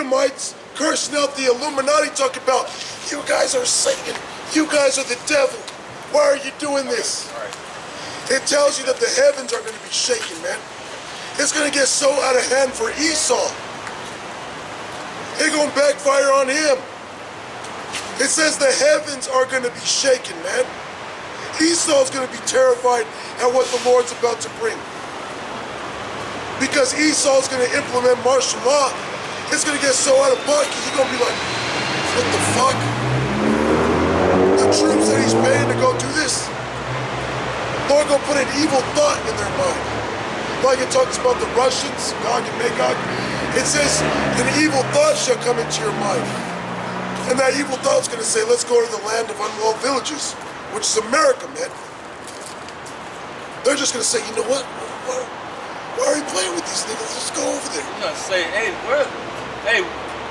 Edomites cursing out the Illuminati, talking about, you guys are Satan, you guys are the devil. Why are you doing this? All right. It tells you that the heavens are going to be shaken, man. It's going to get so out of hand for Esau. It's going to backfire on him. It says the heavens are going to be shaken, man. Esau's going to be terrified at what the Lord's about to bring. Because Esau's going to implement martial law. It's going to get so out of bucket, he's going to be like, what the fuck? The troops that he's paying to go do this, Lord going to put an evil thought in their mind. Like it talks about the Russians, Gog and Magog. It says, an evil thought shall come into your mind. And that evil thought's going to say, let's go to the land of unwalled villages, which is America, man. They're just going to say, you know what? Why are you playing with these niggas? Let's go over there. You're gonna say,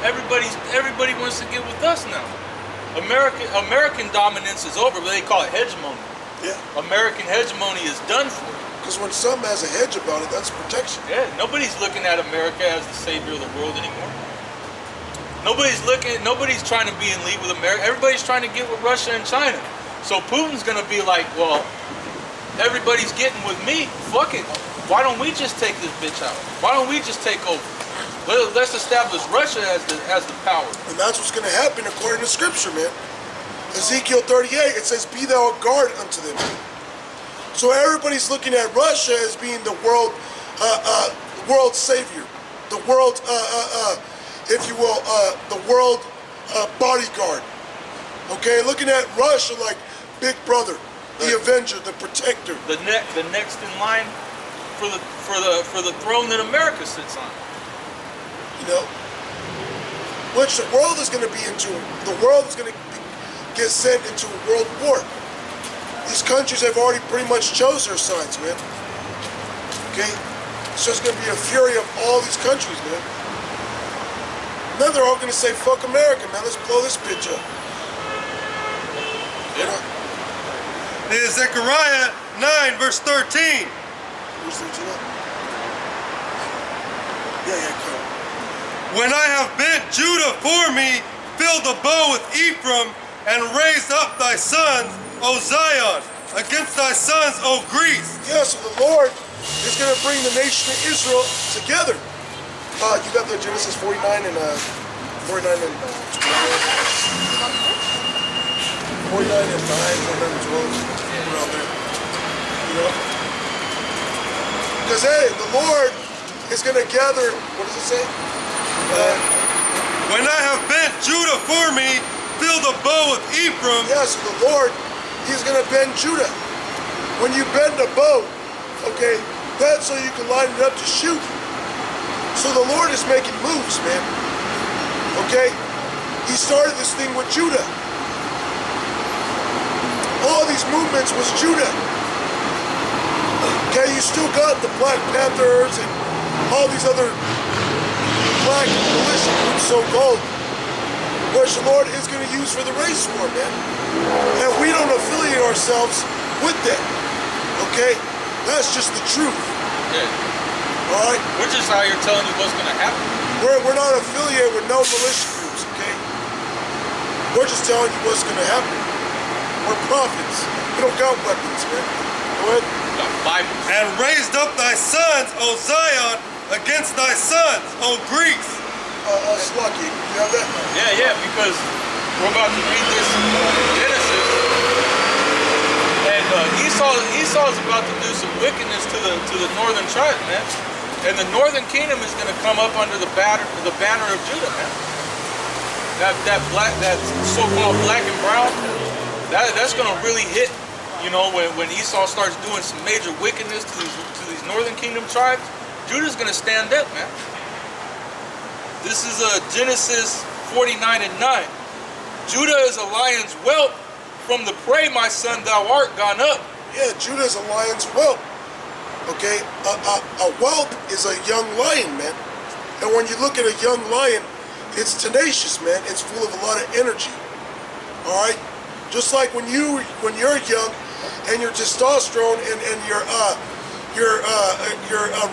everybody wants to get with us now. American dominance is over, but they call it hegemony. Yeah. American hegemony is done for. Because when some has a hedge about it, that's protection. Yeah, nobody's looking at America as the savior of the world anymore. Nobody's trying to be in league with America. Everybody's trying to get with Russia and China. So Putin's gonna be like, well, everybody's getting with me. Fuck it. Why don't we just take this bitch out? Why don't we just take over? Let's establish Russia as the power. And that's what's going to happen according to Scripture, man. Ezekiel 38, it says, be thou a guard unto them. So everybody's looking at Russia as being the world savior, the world, if you will, the world bodyguard. Okay, looking at Russia like big brother, the avenger, the protector, the next in line for the throne that America sits on. You know, which the world is going to be into. The world is going to get sent into a world war. These countries have already pretty much chose their sides, man. Okay, it's just going to be a fury of all these countries, man. Then they're all going to say, "Fuck America, man. Let's blow this bitch up." You know? It is Zechariah 9, verse 13. When I have bent Judah for me, filled the bow with Ephraim, and raised up thy sons, O Zion, against thy sons, O Greece. Yeah, so the Lord is going to bring the nation of Israel together. You got the Genesis 49 and 49 and 12. 49 and 9, 49 and 12, around there. You know? Because, hey, the Lord is going to gather, what does it say? When I have bent Judah for me, fill the bow with Ephraim. Yeah, so the Lord, he's going to bend Judah. When you bend a bow, okay, that's so you can line it up to shoot. So the Lord is making moves, man. Okay? He started this thing with Judah. All these movements was Judah. Okay, you still got the Black Panthers and all these other black militia groups, so-called, which the Lord is going to use for the race war, man. And we don't affiliate ourselves with them. Okay? That's just the truth. Yeah. All right? Which is how you're telling me what's going to happen. We're not affiliated with no militia groups, okay? We're just telling you what's going to happen. We're prophets. We don't got weapons, man. Go ahead. Bibles. And raised up thy sons, O Zion, against thy sons, O Greece. Slucky, you have that? Yeah, because we're about to read this Genesis, and Esau is about to do some wickedness to the northern tribe, man. And the northern kingdom is going to come up under the banner of Judah, man. That so-called black and brown, that's going to really hit. You know, when Esau starts doing some major wickedness to these northern kingdom tribes, Judah's going to stand up, man. This is Genesis 49 and 9. Judah is a lion's whelp. From the prey, my son, thou art gone up. Yeah, Judah is a lion's whelp. Okay, a whelp is a young lion, man. And when you look at a young lion, it's tenacious, man. It's full of a lot of energy. All right, just like when you're young, and your testosterone and your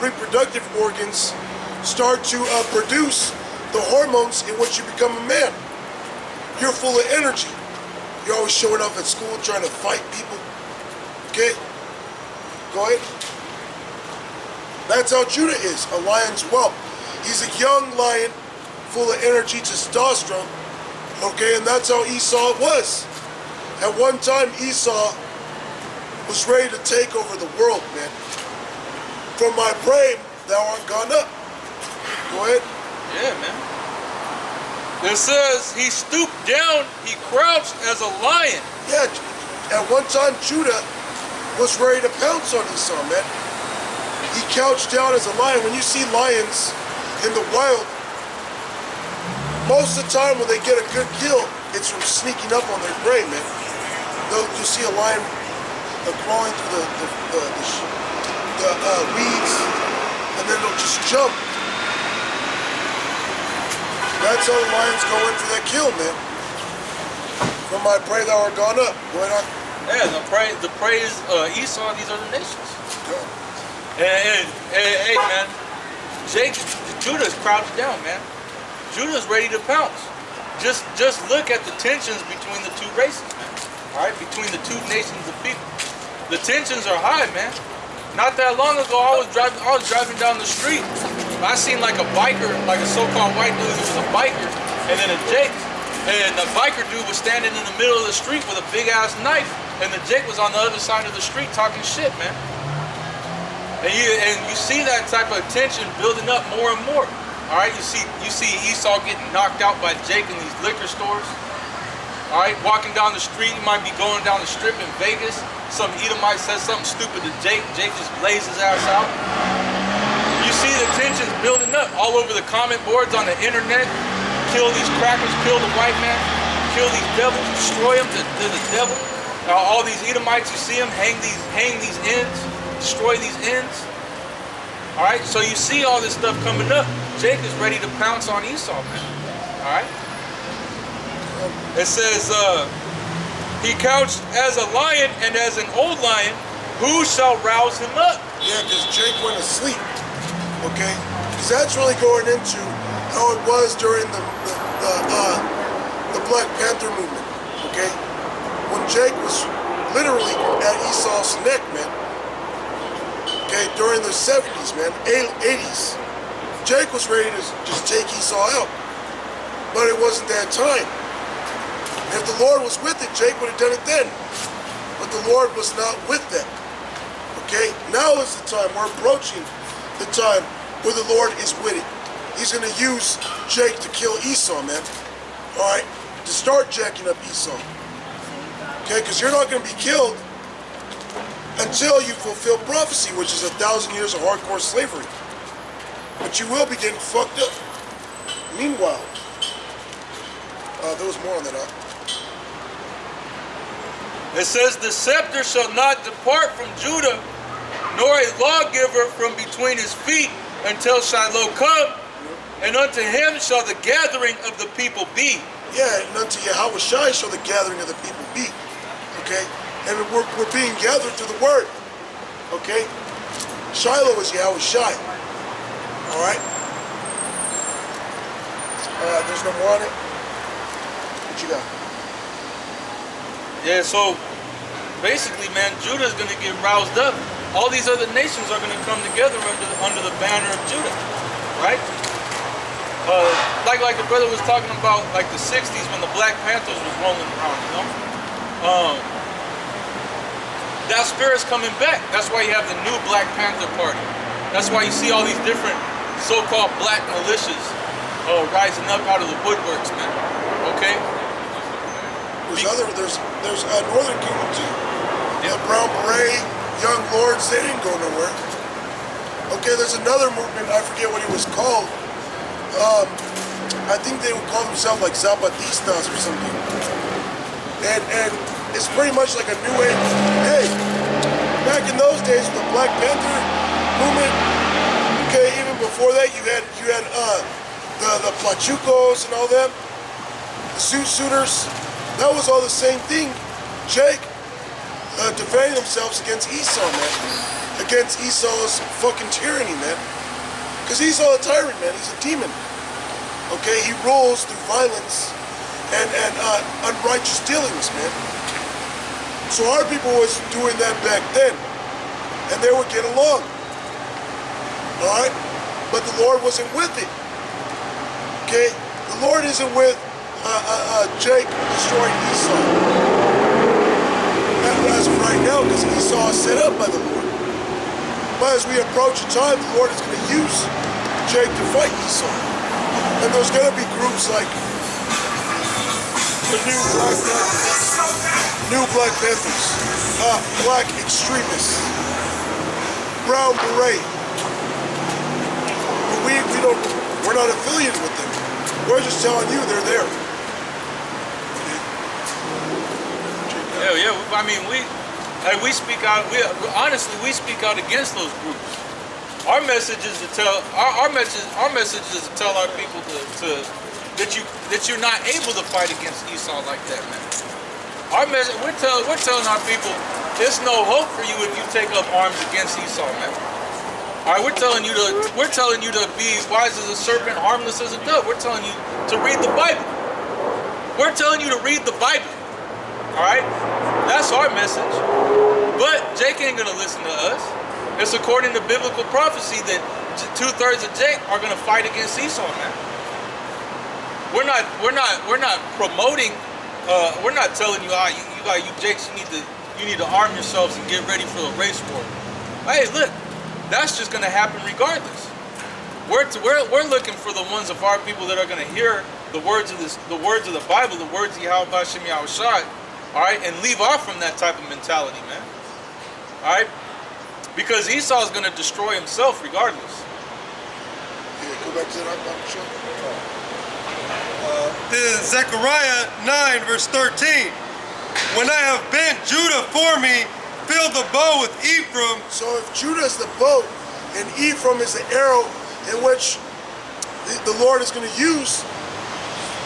reproductive organs start to produce the hormones in which you become a man. You're full of energy. You're always showing up at school trying to fight people. Okay? Go ahead. That's how Judah is, a lion's whelp. He's a young lion, full of energy, testosterone. Okay, and that's how Esau was. At one time, Esau was ready to take over the world, man. From my brain, thou art gone up. Go ahead. Yeah, man. It says he stooped down, he crouched as a lion. Yeah, at one time, Judah was ready to pounce on Esau, man. He couched down as a lion. When you see lions in the wild, most of the time when they get a good kill, it's from sneaking up on their prey, man. You'll see a lion crawling through the weeds, and then they'll just jump. That's how the lions go in for that kill, man. From my prey thou art gone up. Going on. Yeah, the praise Esau, these other nations. And hey, man, Judah's crouched down, man. Judah's ready to pounce. Just look at the tensions between the two races, man. All right, between the two nations of people. The tensions are high, man. Not that long ago, I was driving down the street. I seen like a biker, like a so-called white dude who was a biker, and then a Jake. And the biker dude was standing in the middle of the street with a big-ass knife, and the Jake was on the other side of the street talking shit, man. And you see that type of tension building up more and more. All right, you see Esau getting knocked out by Jake in these liquor stores. All right, walking down the street, you might be going down the strip in Vegas. Some Edomite says something stupid to Jake. Jake just lays his ass out. You see the tensions building up all over the comment boards on the internet. Kill these crackers, kill the white man, kill these devils, destroy them. They're the devil. All these Edomites, you see them hang these ends, destroy these ends. All right, so you see all this stuff coming up. Jake is ready to pounce on Esau, man. All right. It says, he couched as a lion and as an old lion, who shall rouse him up? Yeah, because Jake went to sleep. Okay, because that's really going into how it was during the Black Panther movement. Okay, when Jake was literally at Esau's neck, man. Okay, during the 70s, man, 80s, Jake was ready to just take Esau out, but it wasn't that time. If the Lord was with it, Jake would have done it then. But the Lord was not with them. Okay? Now is the time. We're approaching the time where the Lord is with it. He's going to use Jake to kill Esau, man. Alright? To start jacking up Esau. Okay? Because you're not going to be killed until you fulfill prophecy, which is 1,000 years of hardcore slavery. But you will be getting fucked up. Meanwhile, there was more on that. It says, the scepter shall not depart from Judah, nor a lawgiver from between his feet, until Shiloh come, and unto him shall the gathering of the people be. Yeah, and unto Yahweh Shai shall the gathering of the people be. Okay? And we're being gathered through the word. Okay? Shiloh is Yahweh Shai. Alright? There's no more on it? What you got? Yeah, so basically, man, Judah is going to get roused up. All these other nations are going to come together under the banner of Judah, right? Like the brother was talking about, like the 60s when the Black Panthers was rolling around, you know? That spirit's coming back. That's why you have the new Black Panther Party. That's why you see all these different so-called black militias rising up out of the woodworks, man. Okay? There's Northern Kingdom too. The Brown Beret, Young Lords, they didn't go nowhere. Okay, there's another movement, I forget what it was called. I think they would call themselves like Zapatistas or something. And it's pretty much like a new age. Hey, back in those days with the Black Panther movement, okay, even before that you had the Pachucos and all them, the suiters. That was all the same thing. Jake defending themselves against Esau, man. Against Esau's fucking tyranny, man. Because Esau a tyrant, man. He's a demon. Okay, he rules through violence and unrighteous dealings, man. So our people was doing that back then, and they would get along. All right, but the Lord wasn't with it. Okay, the Lord isn't with Jacob destroying Esau. As of right now, because Esau is set up by the Lord. But as we approach a time, the Lord is going to use Jacob to fight Esau. And there's going to be groups like the New Black Panthers, Black Extremists, Brown Beret. But we're not affiliated with them. We're just telling you they're there. Yeah. I mean, we speak out. Honestly, we speak out against those groups. Our message is to tell our message is to tell our people that you're not able to fight against Esau like that, man. Our message, we're telling our people there's no hope for you if you take up arms against Esau, man. All right, we're telling you to be wise as a serpent, harmless as a dove. We're telling you to read the Bible. We're telling you to read the Bible. All right, that's our message. But Jake ain't gonna listen to us. It's according to biblical prophecy that 2/3 of Jake are gonna fight against Esau, man. We're not promoting. We're not telling you, you Jakes, you need to arm yourselves and get ready for a race war. Hey, look, that's just gonna happen regardless. We're looking for the ones of our people that are gonna hear the words of the Bible, the words of Yahweh Shem Yahushai, all right, and leave off from that type of mentality, man. All right, because Esau is gonna destroy himself regardless. Yeah, go back to that. Zechariah 9 verse 13. When I have bent Judah for me, fill the bow with Ephraim. So if Judah is the bow and Ephraim is the arrow in which the Lord is going to use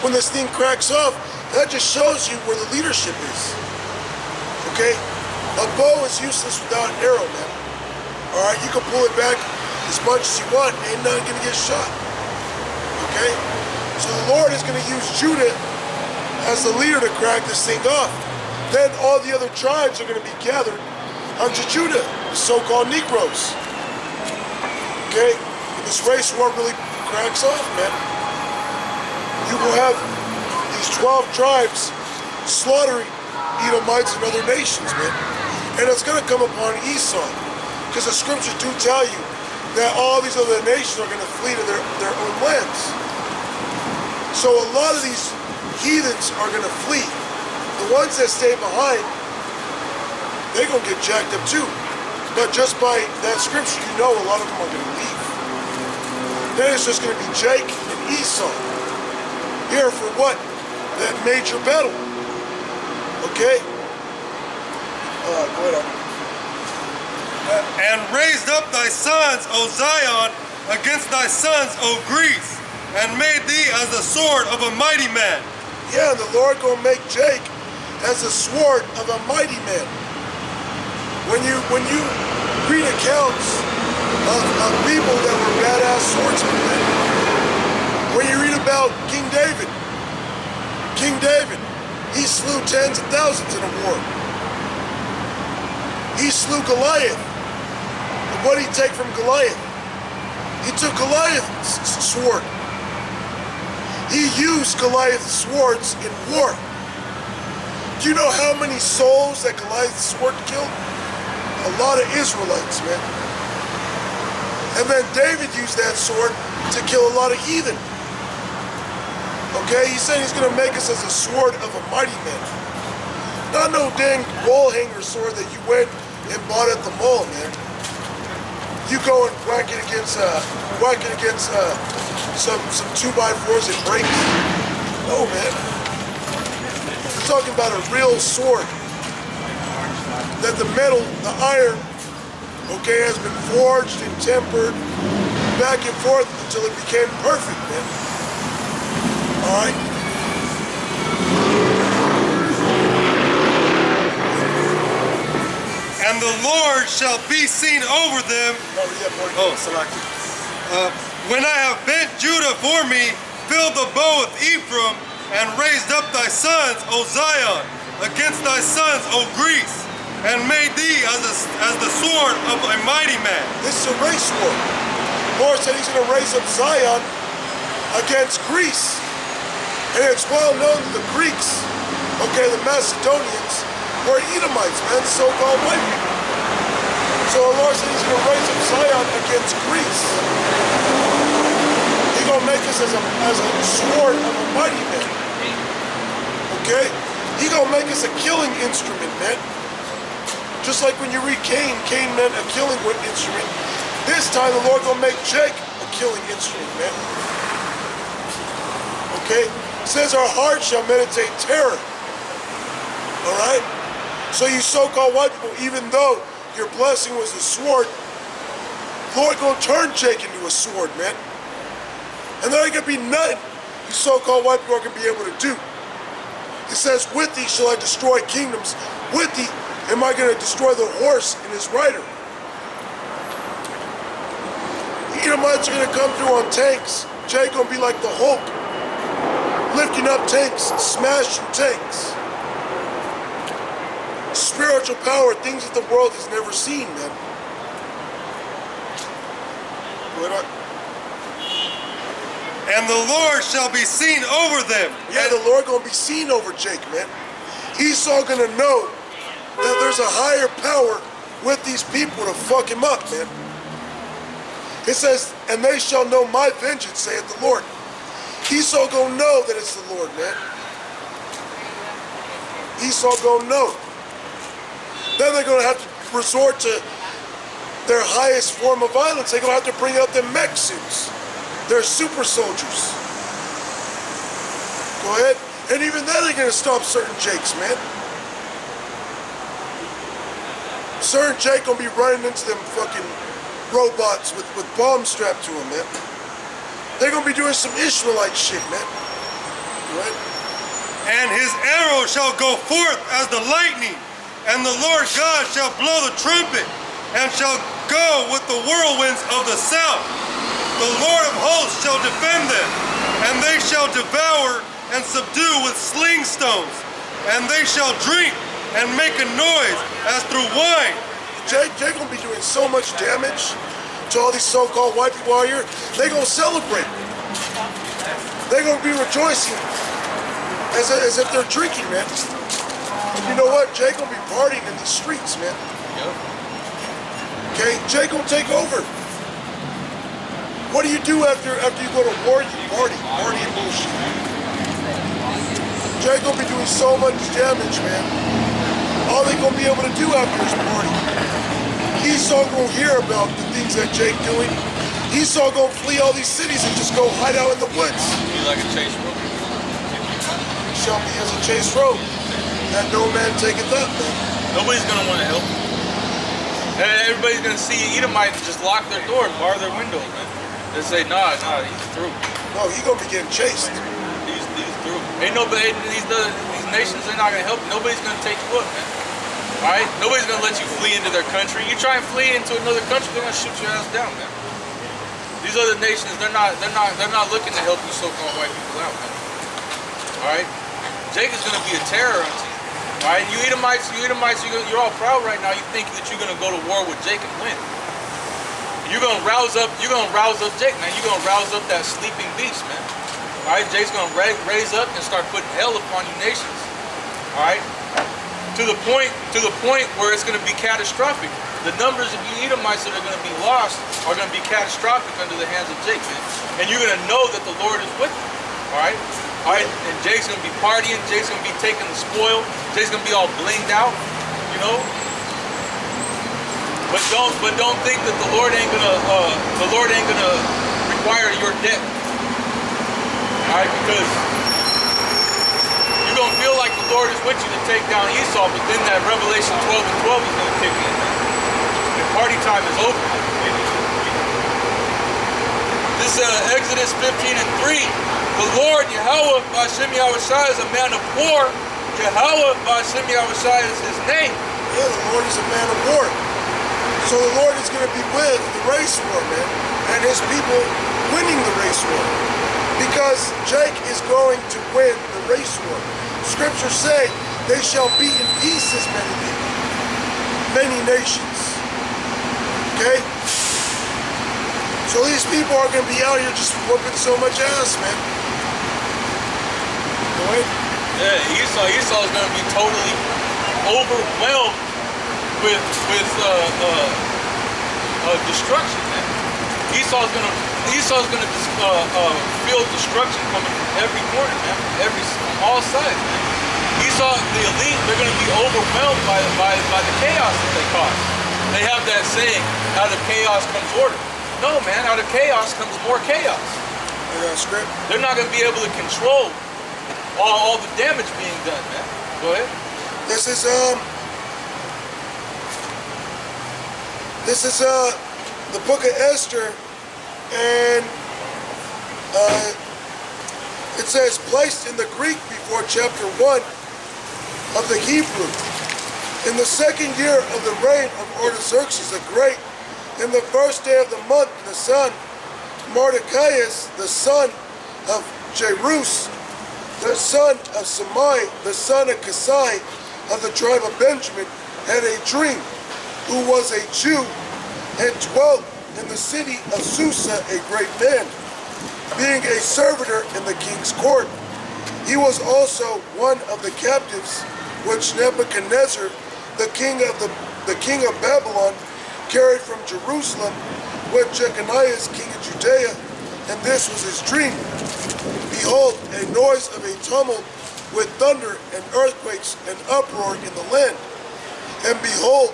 when this thing cracks off, that just shows you where the leadership is. Okay? A bow is useless without an arrow, man. Alright, you can pull it back as much as you want, ain't nothing gonna get shot. Okay? So the Lord is gonna use Judah as the leader to crack this thing off. Then all the other tribes are gonna be gathered unto Judah, the so-called Negroes. Okay? When this race war really cracks off, man, you will have these 12 tribes slaughtering Edomites and other nations, man. And it's gonna come upon Esau. Because the scriptures do tell you that all these other nations are going to flee to their own lands. So a lot of these heathens are going to flee. The ones that stay behind, they're going to get jacked up too. But just by that scripture, you know a lot of them are going to leave. Then it's just going to be Jake and Esau. Here for what? That major battle. Okay? Go ahead. And raised up thy sons, O Zion, against thy sons, O Greece, and made thee as the sword of a mighty man. Yeah, the Lord gonna make Jake as the sword of a mighty man. When you read accounts of people that were badass swordsmen, when you read about King David, he slew tens of thousands in a war. He slew Goliath. What did he take from Goliath? He took Goliath's sword. He used Goliath's swords in war. Do you know how many souls that Goliath's sword killed? A lot of Israelites, man. And then David used that sword to kill a lot of heathen. Okay, he said he's going to make us as a sword of a mighty man. Not no dang wall hanger sword that you went and bought at the mall, man. You go and whack it against some 2x4s and breaks. No, man. We're talking about a real sword. That the metal, the iron, okay, has been forged and tempered back and forth until it became perfect, man. All right. And the Lord shall be seen over them. Oh, Salaki. When I have bent Judah for me, filled the bow with Ephraim, and raised up thy sons, O Zion, against thy sons, O Greece, and made thee as the sword of a mighty man. This is a race war. The Lord said he's going to raise up Zion against Greece. And it's well known that the Greeks, okay, the Macedonians, were Edomites, man, so-called white people. So the Lord said he's going to raise up Zion against Greece. He's going to make us as a sword of a mighty man. Okay? He's going to make us a killing instrument, man. Just like when you read Cain meant a killing instrument. This time the Lord going to make Jake a killing instrument, man. Okay? It says our heart shall meditate terror. Alright? So you so-called white people, even though your blessing was a sword, the Lord gonna turn Jake into a sword, man. And there ain't gonna be nothing you so-called white people are gonna be able to do. It says, with thee shall I destroy kingdoms. With thee am I gonna destroy the horse and his rider. The Edomites are gonna come through on tanks. Jake gonna be like the Hulk, lifting up tanks, smashing tanks. Spiritual power, things that the world has never seen, man. And the Lord shall be seen over them. Yeah, the Lord gonna be seen over Jake, man. Esau gonna know that there's a higher power with these people to fuck him up, man. It says, and they shall know my vengeance, saith the Lord. Esau gonna know that it's the Lord, man. Esau gonna know. Then they're gonna have to resort to their highest form of violence. They're gonna have to bring out their mech suits. They're super soldiers. Go ahead. And even then they're gonna stop certain Jakes, man. Certain Jake gonna be running into them fucking robots with bombs strapped to them, man. They're gonna be doing some Ishmaelite shit, man. Right? And his arrow shall go forth as the lightning, and the Lord God shall blow the trumpet, and shall go with the whirlwinds of the south. The Lord of hosts shall defend them, and they shall devour and subdue with sling stones, and they shall drink and make a noise as through wine. Jake gonna be doing so much damage to all these so-called white people out here. They gonna celebrate. They gonna be rejoicing as if they're drinking, man. And you know what? Jake gonna be partying in these streets, man. Yep. Okay, Jake gonna take over. What do you do after you go to war? You party and bullshit. Jake gonna be doing so much damage, man. All they gonna be able to do after is party. Esau gonna hear about the things that Jake doing. Esau gonna flee all these cities and just go hide out in the woods. Be like a chase rope. Shall be as a chase road that no man taketh up, man. Nobody's gonna want to help. And everybody's gonna see Edomite and just lock their door and bar their windows, man. They say, nah, he's through. No, he gonna be getting chased. He's through. Ain't nobody. These nations, they're not gonna help. Nobody's gonna take you up, man. All right? Nobody's gonna let you flee into their country. You try and flee into another country, they're gonna shoot your ass down, man. These other nations, they're not looking to help you so-called white people out, man. All right? Jake is gonna be a terror unto you. All right? You Edomites, you're all proud right now. You think that you're gonna go to war with Jake and win. You're gonna rouse up Jake, man. You're gonna rouse up that sleeping beast, man. All right? Jake's gonna raise up and start putting hell upon you nations. All right? To the point where it's gonna be catastrophic. The numbers of you Edomites that are gonna be lost are gonna be catastrophic under the hands of Jake, man. And you're gonna know that the Lord is with you. All right? All right, and Jake's gonna be partying. Jake's gonna be taking the spoil. Jake's gonna be all blinged out, you know. But don't think that the Lord ain't gonna require your debt. All right, because you're gonna feel like the Lord is with you to take down Esau, but then that Revelation 12 and 12 is gonna kick in. And party time is over. This Exodus 15 and 3. The Lord, Yahweh, Ba'ashem Yahushai, is a man of war. Yahweh, Ba'ashem Yahushai, is his name. Yeah, the Lord is a man of war. So the Lord is going to be with the race war, man. And his people winning the race war. because Jake is going to win the race war. Scriptures say they shall beat in pieces many people, many nations. Okay? So these people are going to be out here just whooping so much ass, man. Go ahead. Yeah, Esau's going to be totally overwhelmed with destruction, man. Esau's gonna feel destruction coming from every corner, man, from all sides, man. Esau, the elite, they're gonna be overwhelmed by the chaos that they cause. They have that saying, out of chaos comes order. No, man, out of chaos comes more chaos. Script. They're not gonna be able to control all the damage being done, man. Go ahead. This is the book of Esther, and it says, placed in the Greek before chapter 1 of the Hebrew. In the second year of the reign of Artaxerxes the Great, in the first day of the month, the son Mordecaius, the son of Jerus, the son of Samai, the son of Kasai, of the tribe of Benjamin, had a dream, who was a Jew, and dwelt in the city of Susa, a great man, being a servitor in the king's court. He was also one of the captives which Nebuchadnezzar, the king of Babylon, carried from Jerusalem with Jeconiah, king of Judea, and this was his dream. Behold, a noise of a tumult with thunder and earthquakes and uproar in the land. And behold,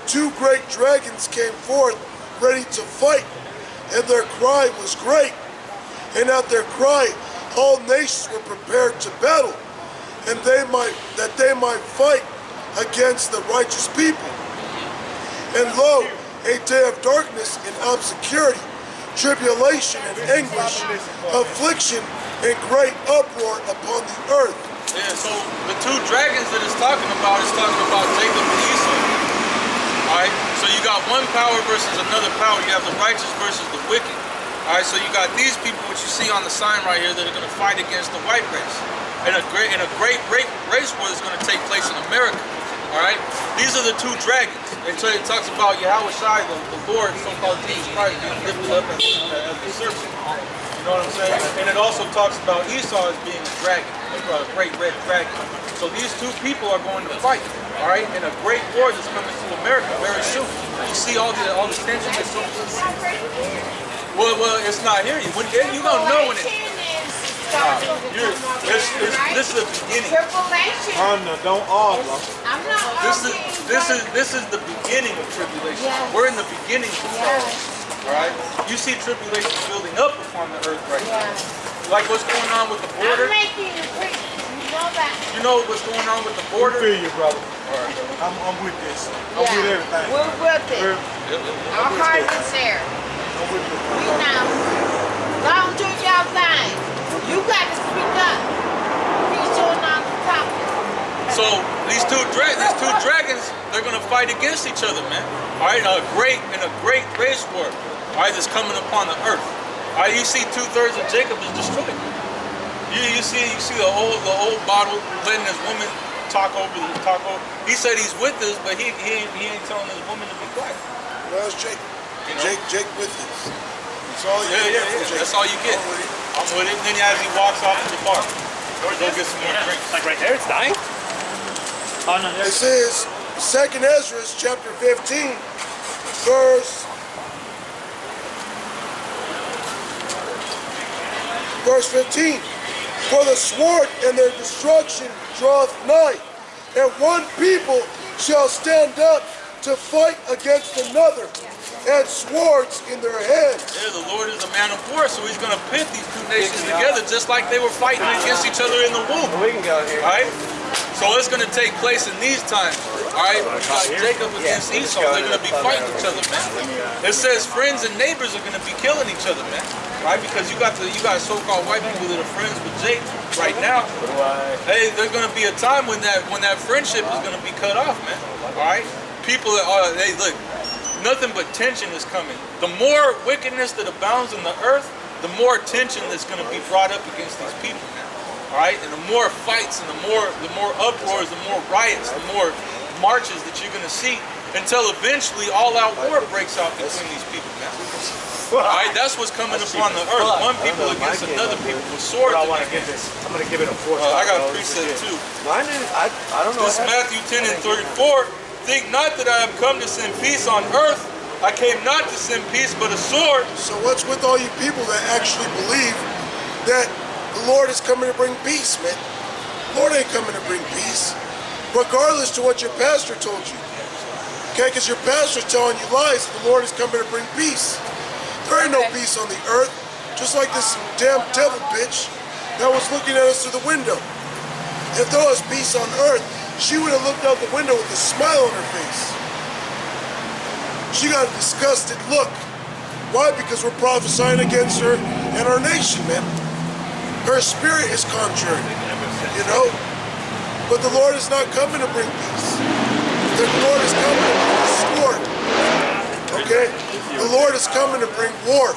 two great dragons came forth ready to fight, and their cry was great. And at their cry, all nations were prepared to battle, and that they might fight against the righteous people. And lo, a day of darkness and obscurity, tribulation and anguish, affliction and great uproar upon the earth. Yeah, so the two dragons that it's talking about is talking about Jacob and Esau. Alright, so you got one power versus another power. You have the righteous versus the wicked. Alright, so you got these people, which you see on the sign right here, that are going to fight against the white race. And a great race war is going to take place in America. Alright, these are the two dragons. It talks about Yahweh Shai, the Lord, so-called Jesus Christ, being lifted up as the serpent. You know what I'm saying? And it also talks about Esau as being a dragon, a great red dragon. So these two people are going to fight, all right? And a great war is coming to America very soon. You see all the tension that's going on. Well, it's not here. You don't know when it. This is the beginning. Don't argue. This is the beginning of tribulation. Yes. We're in the beginning of trouble. All right. You see tribulation building up upon the earth right now. Like what's going on with the border. I'm making you preach. You know that. You know what's going on with the border. I feel you, brother. All right. I'm with this. I'm with everything. We're with it. Our heart is there. I'm with it. We now. Don't do your thing. You got to speak up. He's doing on the top. So these two dragons, they're gonna fight against each other, man. All right, a great race war. All right, that's coming upon the earth. All right, you see 2/3 of Jacob is destroyed. You see the old bottle letting his woman talk over. He said he's with us, but he ain't telling his woman to be quiet. Well, it's Jake. You know? Jake with us. That's all you get. That's all you get. I'm with it. Then as he walks off to the bar, go get some more drinks. Like right there, it's dying. Oh no, This is 2nd Ezra, chapter 15, verse 15. For the sword and their destruction draweth nigh, and one people shall stand up to fight against another, and swords in their hands. Yeah, the Lord is a man of war, so he's going to pit these two nations together just like they were fighting against each other in the womb. We can go here. All right? So it's going to take place in these times. All right? Like Jacob against Esau, they're going to be fighting each other, man. It says friends and neighbors are going to be killing each other, man. Right? Because you got so-called white people that are friends with Jake right now. Hey, there's going to be a time when that friendship is going to be cut off, man. All right? People that are, hey, look, nothing but tension is coming. The more wickedness that abounds in the earth, the more attention that's going to be brought up against these people, man. All right, and the more fights and the more uproars, the more riots, the more marches that you're going to see, until eventually all-out war breaks out between these people, man. All right, that's what's coming upon the earth. One people against another people with swords. I want to give this. I'm gonna give it a 4 star. I got a preset too. Mine is, I don't know. This is Matthew 10 and 34. Think not that I have come to send peace on earth. I came not to send peace, but a sword. So what's with all you people that actually believe that the Lord is coming to bring peace, man? The Lord ain't coming to bring peace, regardless to what your pastor told you. Okay, because your pastor's telling you lies, the Lord is coming to bring peace. There ain't no peace on the earth, just like this damn devil bitch that was looking at us through the window. If there was peace on earth, she would have looked out the window with a smile on her face. She got a disgusted look. Why? Because we're prophesying against her and our nation, man. Her spirit is contrary, you know? But the Lord is not coming to bring peace. The Lord is coming to bring a sword. Okay? The Lord is coming to bring war.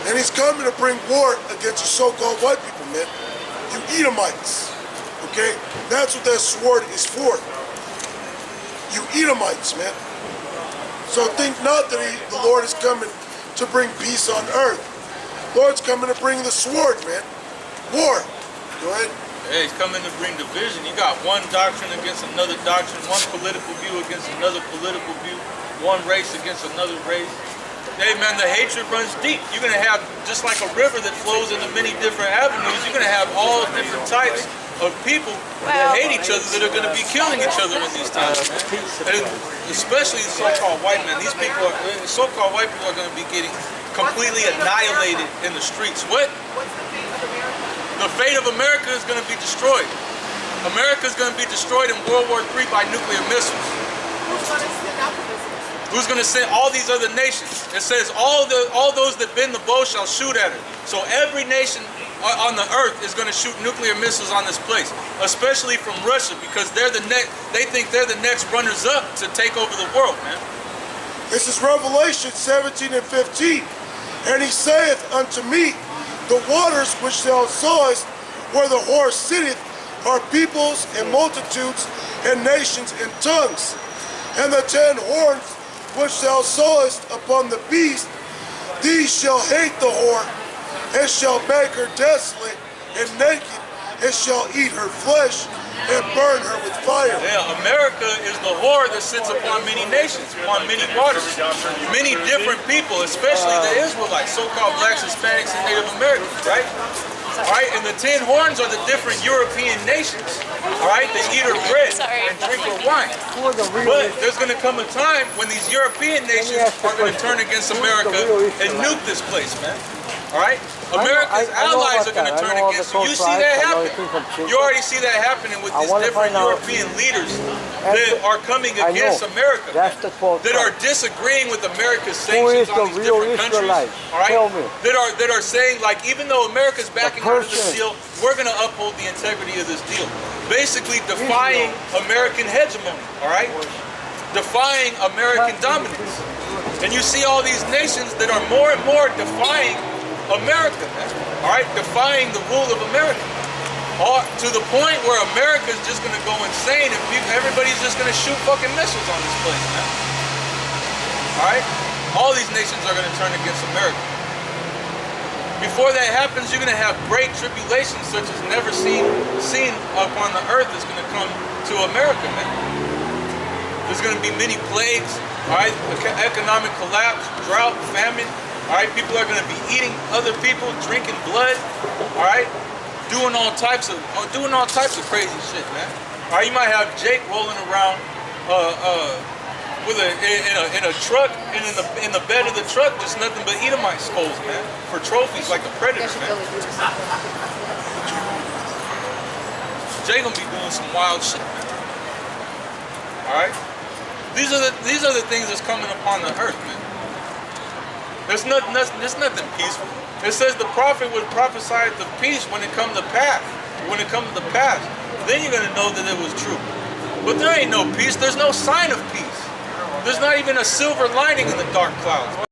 And he's coming to bring war against the so-called white people, man. You Edomites. Okay? That's what that sword is for. You Edomites, man. So think not that the Lord is coming to bring peace on earth. Lord's coming to bring the sword, man. War. Go ahead. Hey, he's coming to bring division. You got one doctrine against another doctrine, one political view against another political view, one race against another race. Hey, man, the hatred runs deep. You're going to have, just like a river that flows into many different avenues, you're going to have all different types of people that hate each other, that are going to be killing each other in these times, man. And especially the so-called white men. These people, the so-called white people are going to be getting completely annihilated in the streets. What? The fate of America is going to be destroyed. America is going to be destroyed in World War III by nuclear missiles. Who's going to send all these other nations? It says all those that bend the bow shall shoot at it. So every nation on the earth is going to shoot nuclear missiles on this place, especially from Russia, because they think they're the next runners up to take over the world, man. This is Revelation 17 and 15. And he saith unto me, the waters which thou sawest where the horse sitteth are peoples and multitudes and nations and tongues. And the 10 horns which thou sawest upon the beast, these shall hate the whore, and shall make her desolate and naked, and shall eat her flesh and burn her with fire. Yeah, America is the whore that sits upon many nations, upon many waters, many different people, especially the Israelites, so-called blacks, Hispanics, and Native Americans, right? All right, and the 10 horns are the different European nations, all right, that eat her bread and drink her wine. But there's going to come a time when these European nations are going to turn against America and nuke this place, man. All right? America's allies are going to turn against you. You see that happen. You already see that happening with these different European leaders that are coming against America, that are disagreeing with America's sanctions on these different countries, all right? That are saying, like, even though America's backing out of this deal, we're going to uphold the integrity of this deal. Basically defying American hegemony, all right? Defying American dominance. And you see all these nations that are more and more defying America, man. All right, defying the rule of America, to the point where America's just going to go insane and everybody's just going to shoot fucking missiles on this place, man. All right, all these nations are going to turn against America. Before that happens, you're going to have great tribulations such as never seen upon the earth is going to come to America, man. There's going to be many plagues, all right, economic collapse, drought, famine. All right, people are going to be eating other people, drinking blood. All right, doing all types of crazy shit, man. All right, you might have Jake rolling around with in a truck, and in the bed of the truck, just nothing but Edomite skulls, man, for trophies like a predator, man. Jake gonna be doing some wild shit, man. All right, these are the things that's coming upon the earth, man. There's nothing peaceful. It says the prophet would prophesy the peace when it comes to pass. When it comes to pass, then you're gonna know that it was true. But there ain't no peace. There's no sign of peace. There's not even a silver lining in the dark clouds.